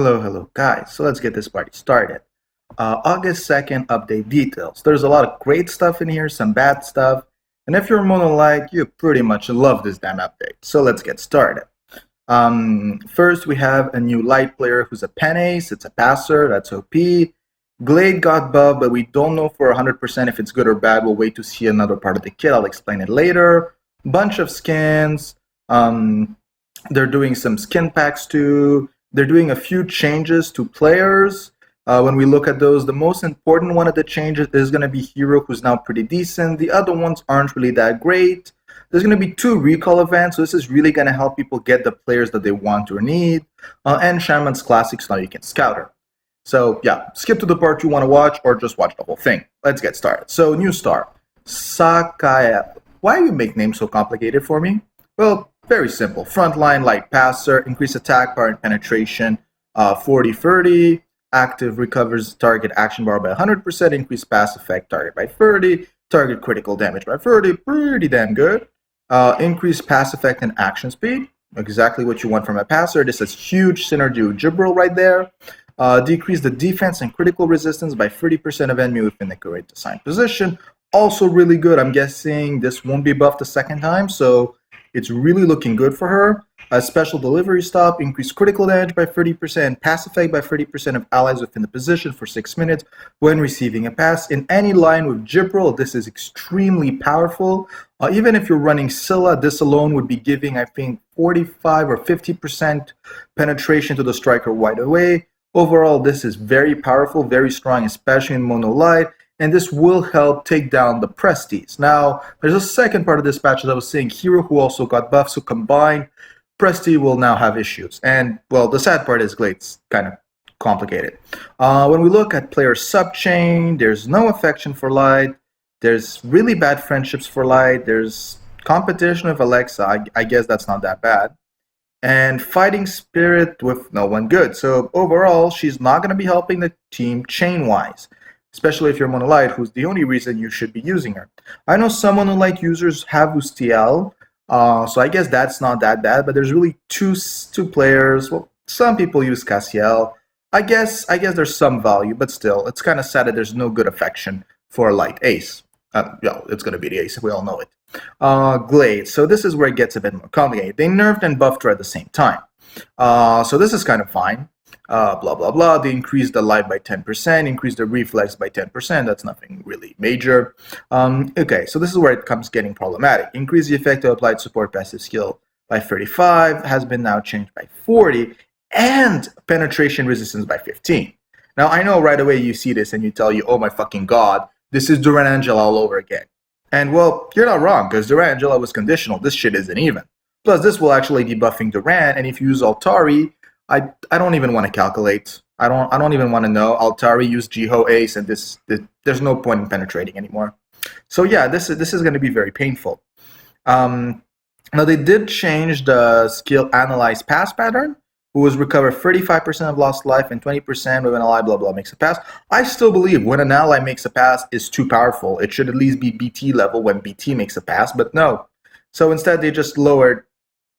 Hello, guys. So let's get this party started. August 2nd update details. There's a lot of great stuff in here, some bad stuff, and if you're monolite, you pretty much love this damn update. So let's get started. First, we have a new light player who's a pen ace. It's a passer. That's OP. Glade got buffed, but we don't know for 100% if it's good or bad. We'll wait to see another part of the kit. I'll explain it later. Bunch of skins. They're doing some skin packs too. They're doing a few changes to players. When we look at those, the most important one of the changes is going to be Hero, who's now pretty decent. The other ones aren't really that great. There's going to be 2 recall events, so this is really going to help people get the players that they want or need. And Shaman's Classics, now you can scout her. So yeah, skip to the part you want to watch or just watch the whole thing. Let's get started. So new star, Sakaya. Why do you make names so complicated for me? Well, very simple. Frontline light passer, increase attack power and penetration 40-30. Active recovers target action bar by 100%. Increase pass effect target by 30. Target critical damage by 30. Pretty damn good. Increase pass effect and action speed. Exactly what you want from a passer. This is huge synergy with Gibril right there. Decrease the defense and critical resistance by 30% of enemy within the correct assigned position. Also really good. I'm guessing this won't be buffed the second time, so it's really looking good for her. A special delivery stop, increase critical damage by 30%, pass effect by 30% of allies within the position for 6 minutes when receiving a pass. In any line with Gibril, this is extremely powerful. Even if you're running Scylla, this alone would be giving, I think, 45 or 50% penetration to the striker right away. Overall, this is very powerful, very strong, especially in mono light, and this will help take down the Prestige. Now, there's a second part of this patch that I was saying, Hero who also got buffed, so combined, Prestige will now have issues. And, well, the sad part is Glade's kind of complicated. When we look at player subchain, there's no affection for light, there's really bad friendships for light, there's competition with Alexa, I guess that's not that bad, and fighting spirit with no one good. So overall, she's not going to be helping the team chain-wise, especially if you're monolite, who's the only reason you should be using her. I know some monolite users have Ustiel, so I guess that's not that bad, but there's really two players. Well, some people use Cassiel. I guess there's some value, but still, it's kind of sad that there's no good affection for a light ace. It's going to be the ace, we all know it. Glade. So this is where it gets a bit more complicated. They nerfed and buffed her at the same time. So this is kind of fine. Blah, blah, blah. They increased the life by 10%, increased the reflex by 10%. That's nothing really major. Okay, so this is where it comes getting problematic. Increase the effect of applied support passive skill by 35, has been now changed by 40, and penetration resistance by 15. Now, I know right away you see this and you tell you, oh my fucking god, this is Duran Angela all over again. And well, you're not wrong, because Duran Angela was conditional. This shit isn't even. Plus, this will actually be buffing Duran, and if you use Altari, I don't even want to calculate. I don't even want to know. Altari used Jiho Ace, and there's no point in penetrating anymore. So yeah, this is going to be very painful. Now they did change the skill Analyze Pass pattern, who was recover 35% of lost life and 20% when an ally blah blah makes a pass. I still believe when an ally makes a pass is too powerful. It should at least be BT level when BT makes a pass, but no. So instead they just lowered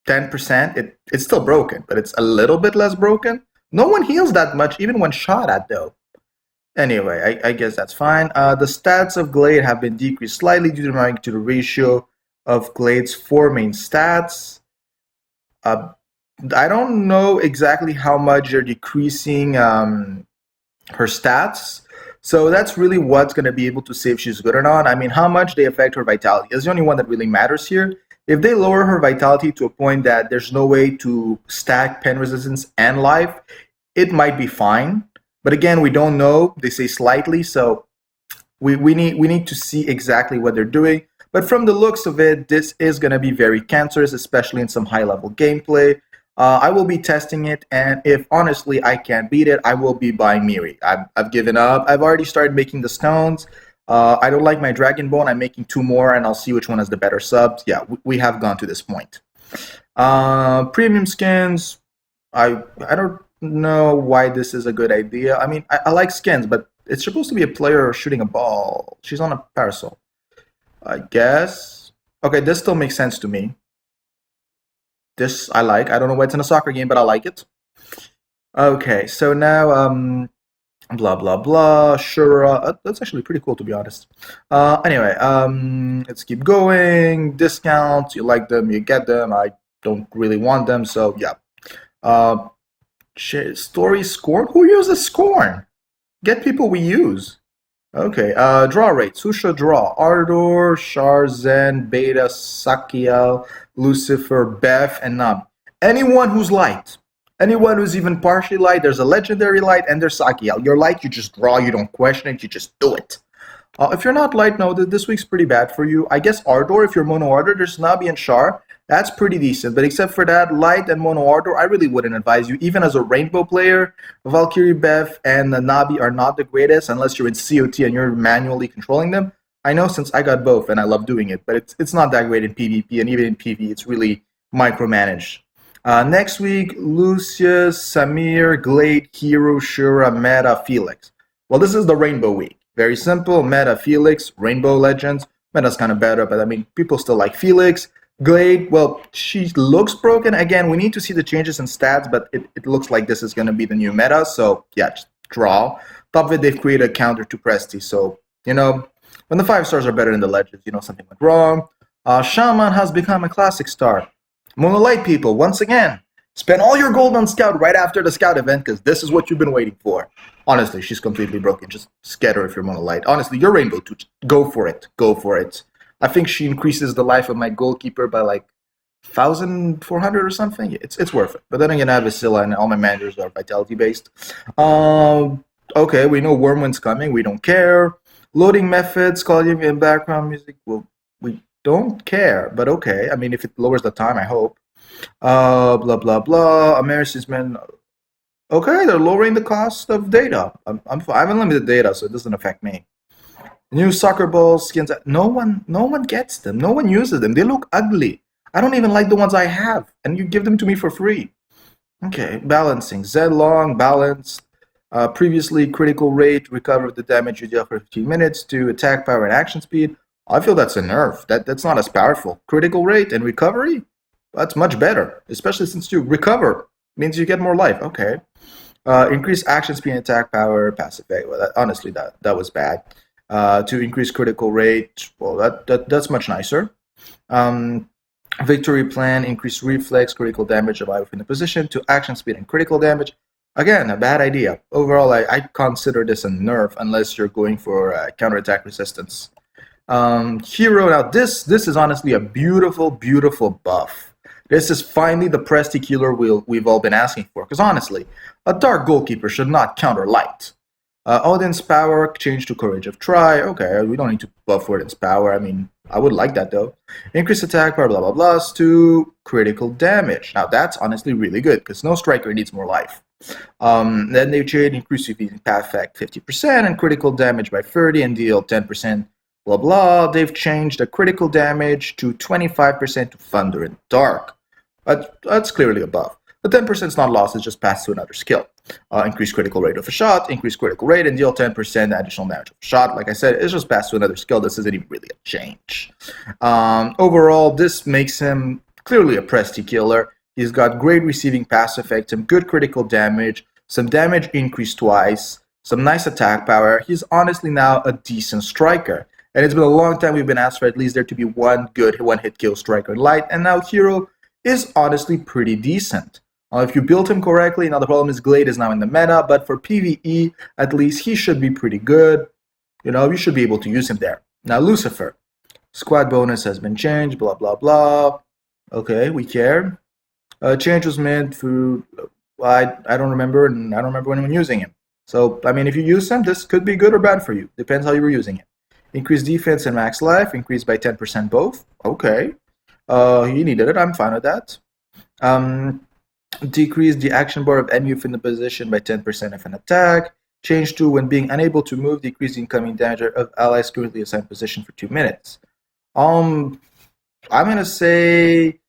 10%. It's still broken, but it's a little bit less broken. No one heals that much, even when shot at though. Anyway, I guess that's fine. The stats of Glade have been decreased slightly due to the ratio of Glade's 4 main stats. I don't know exactly how much you're decreasing her stats. So that's really what's going to be able to say if she's good or not. I mean, how much they affect her vitality is the only one that really matters here. If they lower her vitality to a point that there's no way to stack pen resistance and life, it might be fine. But again, we don't know. They say slightly, so we need to see exactly what they're doing. But from the looks of it, this is going to be very cancerous, especially in some high-level gameplay. I will be testing it, and if honestly I can't beat it, I will be buying Miri. I've given up. I've already started making the stones. I don't like my Dragon Bone. I'm making 2 more, and I'll see which one has the better subs. Yeah, we have gone to this point. Premium skins, I don't know why this is a good idea. I mean, I like skins, but it's supposed to be a player shooting a ball. She's on a parasol, I guess. Okay, this still makes sense to me. This I like. I don't know why it's in a soccer game, but I like it. Okay, so now blah blah blah. Shura. That's actually pretty cool to be honest. Anyway, let's keep going. Discounts. You like them, you get them. I don't really want them, so yeah. Uh, story scorn. Who uses scorn? Get people we use. Okay, draw rates. Who should draw? Ardor, Sharzen, Beta, Sakiel, Lucifer, Beth, and Nub. Anyone who's light. Anyone who's even partially light. There's a legendary light and there's Sakiel. You're light, you just draw, you don't question it, you just do it. If you're not light, no, this week's pretty bad for you. I guess Ardor, if you're mono Ardor, there's Nabi and Char. That's pretty decent. But except for that, light and mono Ardor, I really wouldn't advise you. Even as a rainbow player, Valkyrie, Bev, and Nabi are not the greatest unless you're in COT and you're manually controlling them. I know since I got both and I love doing it, but it's not that great in PvP, and even in PvE, it's really micromanaged. Next week, Lucius, Samir, Glade, Hero, Shura, Meta, Felix. Well, this is the rainbow week. Very simple. Meta, Felix, Rainbow Legends. Meta's kind of better, but I mean, people still like Felix. Glade, well, she looks broken. Again, we need to see the changes in stats, but it looks like this is going to be the new meta. So, yeah, just draw. Top of it, they've created a counter to Presti. So, you know, when the 5 stars are better than the Legends, you know something went wrong. Shaman has become a classic star. Monolite people, once again, spend all your gold on Scout right after the Scout event because this is what you've been waiting for. Honestly, she's completely broken. Just scatter if you're Monolite. Honestly, you're Rainbow too. Go for it. Go for it. I think she increases the life of my goalkeeper by like 1,400 or something. It's worth it. But then again, I have Vasilla and all my managers are vitality based. Okay, we know Wormwind's coming. We don't care. Loading methods, calling in background music. Well, we don't care, but okay. I mean, if it lowers the time, I hope. Blah blah blah. America's men. Okay, they're lowering the cost of data. I have unlimited data, so it doesn't affect me. New soccer balls, skins. No one gets them. No one uses them. They look ugly. I don't even like the ones I have, and you give them to me for free. Okay, balancing. Z long, balanced. Previously, critical rate, recover the damage you deal for 15 minutes to attack power and action speed. I feel that's a nerf. That's not as powerful. Critical rate and recovery? That's much better, especially since you recover. Means you get more life. Okay. Increase action speed and attack power, passive effect. Well, honestly, that was bad. To increase critical rate, well, that's much nicer. Um, Victory plan, increase reflex, critical damage while within the position, to action speed and critical damage. Again, a bad idea. Overall, I consider this a nerf unless you're going for counterattack resistance. Hero, now this is honestly a beautiful, beautiful buff. This is finally the Presti killer we've all been asking for. Because honestly, a dark goalkeeper should not counter light. Odin's power changed to Courage of Try. Okay, we don't need to buff Odin's power. I mean, I would like that though. Increase attack power, blah blah blah, to critical damage. Now that's honestly really good because no striker needs more life. Then they changed increase using path effect 50% and critical damage by 30 and deal 10%. Blah blah. They've changed the critical damage to 25% to Thunder and Dark. That's clearly a buff. The 10% is not lost, it's just passed to another skill. Increase critical rate of a shot, increase critical rate, and deal 10% additional damage of a shot. Like I said, it's just passed to another skill. This isn't even really a change. Overall, this makes him clearly a Presti killer. He's got great receiving pass effect, some good critical damage, some damage increase twice, some nice attack power. He's honestly now a decent striker. And it's been a long time we've been asked for at least there to be one good one-hit kill striker in Light, and now Hero is honestly pretty decent. If you build him correctly, now the problem is Glade is now in the meta, but for PvE, at least he should be pretty good. You know, you should be able to use him there. Now Lucifer. Squad bonus has been changed, blah, blah, blah. Okay, we care. Change was made through, I don't remember, and I don't remember anyone using him. So, I mean, if you use him, this could be good or bad for you. Depends how you were using it. Increase defense and max life, increased by 10% both. Okay. He needed it, I'm fine with that. Decrease the action bar of enemy within the position by 10% if an attack. Change to when being unable to move, decrease the incoming damage of allies currently assigned position for 2 minutes. I'm gonna say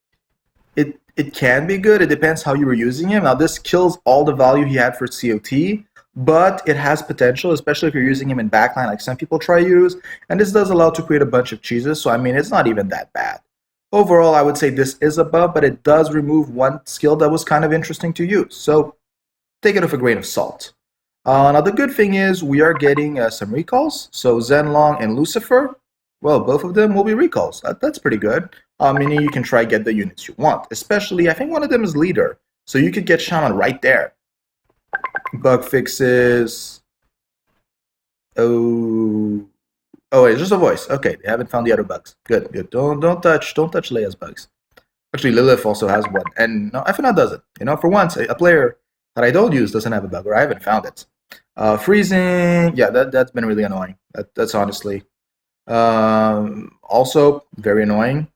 it can be good. It depends how you were using him. Now this kills all the value he had for COT, but it has potential, especially if you're using him in backline like some people try to use. And this does allow to create a bunch of cheeses, so I mean it's not even that bad. Overall, I would say this is above, but it does remove one skill that was kind of interesting to use. So take it with a grain of salt. Now the good thing is we are getting some recalls. So Zenlong and Lucifer, well, both of them will be recalls. That's pretty good. Meaning you can try get the units you want. Especially, I think one of them is leader. So you could get Shaman right there. Bug fixes. Oh, wait, it's just a voice. Okay, they haven't found the other bugs. Good, good. Don't touch Leia's bugs. Actually, Lilith also has one, and no, FNL doesn't. You know, for once, a player that I don't use doesn't have a bug, or I haven't found it. Freezing, yeah, that's been really annoying. That's honestly. Also very annoying.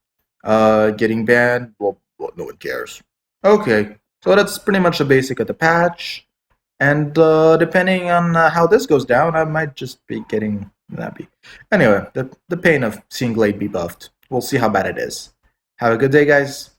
Getting banned, well, no one cares. Okay, so that's pretty much the basic of the patch. And depending on how this goes down, I might just be getting nappy. Anyway, the pain of seeing Glade be buffed. We'll see how bad it is. Have a good day, guys.